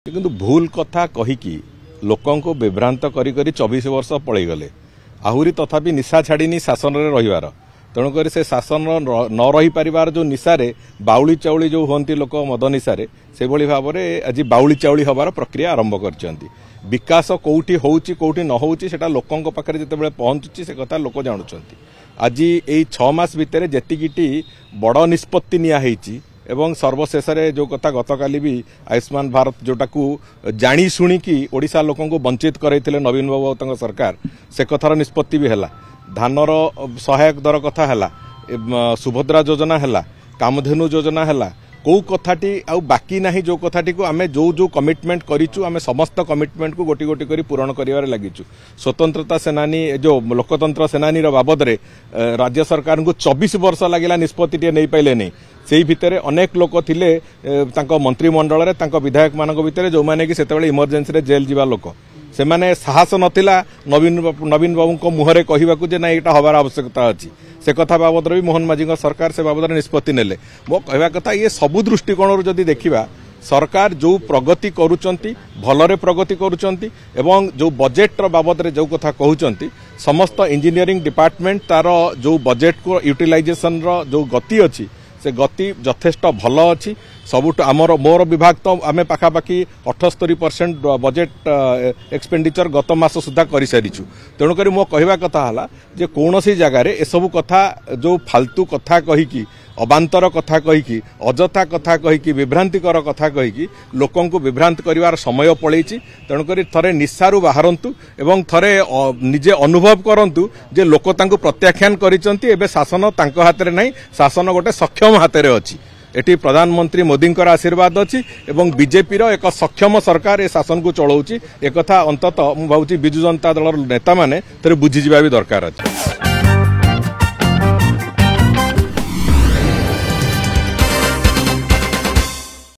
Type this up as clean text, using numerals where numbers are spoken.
किंतु भूल कथा कहीकि लोकंको विभ्रांत करी 24 वर्ष पड़े गले आहुरी तथापि निशा छाड़ीनी शासन में रहीबार तेणुक से शासन न रही पारिबार जो निशारे बाउली चाउली जो होती लोक मद निशारे से भाव में आज बाउली चाउली हबार प्रक्रिया आरंभ कर विकास कौटी होउची कौटी न होउची सेटा लोकंको पाखरे जेतेबेले पहुंचुची से कथा लोक जानुचंती। आज यही 6 मास भितर जेतिकिटी बड़ निष्पत्ति निया हेची एवं सर्वशेष जो कथा गतकाली भी आयुष्मान भारत जोटा को जानी शुणिकी ओडिशा लोकों को वंचित करते नवीन बाबू सरकार से कथार निष्पत्ति भी है। धानर सहायक दर कथा है, सुभद्रा योजना है, कामधेनु योजना है, कौ कथाटी आउ बाकी नाही जो कथाटी को आमे जो कमिटमेंट करिचु आमे समस्त कमिटमेंट को गोटी गोटी करी पूरण करिवार लागिचु। स्वतंत्रता सेनानी जो लोकतंत्र सेनानी रो बाबद रे राज्य सरकार को 24 वर्ष लागिला निष्पत्ति नहीं पाइले नहीं। सेही भितरे अनेक लोक थिले तांको मंत्रिमंडल रे तांको विधायक मानक भितरे जो माने कि सेतेबेले इमरजेंसी रे जेल जीवा लोक से माने साहस नथिला नवीन बाबू को मुहरे कहिबाकू जे ना एटा हबार आवश्यकता अछि। से कथा बाबद भी मोहन माझी सरकार से बाबद निष्पत्ति नेले। मो कहवा कथा ये सबु दृष्टिकोण जदि देखिबा सरकार जो प्रगति करूचंती भलरे प्रगति करूचंती एवं जो बजेट बाबद रे जो कथा कहउचंती समस्त इंजीनियरिंग डिपार्टमेंट तार जो बजेट को यूटिलाइजेशन रो जो गति अछि से गति यथेष्ट भल अच्छी। सबुठ आमर मोर विभाग तो आम पाखापाखि 78% बजेट एक्सपेंडिचर गत मास सुधा कर सारीचु। तेणुक मो कहवा कथा है जे कौन सी जगार एसबू कथा जो फालतू कथा कहीकि अबांतर कथा कहीकि अजथा कथा कहीकि विभ्रांतिकर कथा कहीकि लोकों को विभ्रांत करिवार समय पड़ेछि। तेणुक थरे निशारू बाहरंतु एवं थरे निजे अनुभव करंतु जे लोक तांको प्रत्याख्यान करिसंती। एबे शासन तांको हाथ में नहीं, शासन गोटे सक्षम हाथ में अच्छी। एटी प्रधानमंत्री मोदी आशीर्वाद अच्छी एवं बीजेपी रो एक सक्षम सरकार ए शासन को चलाउची। एक कथा अंततः मु भावुची बिजु जनता दल नेता माने बुझीजिबा भी दरकार अछि।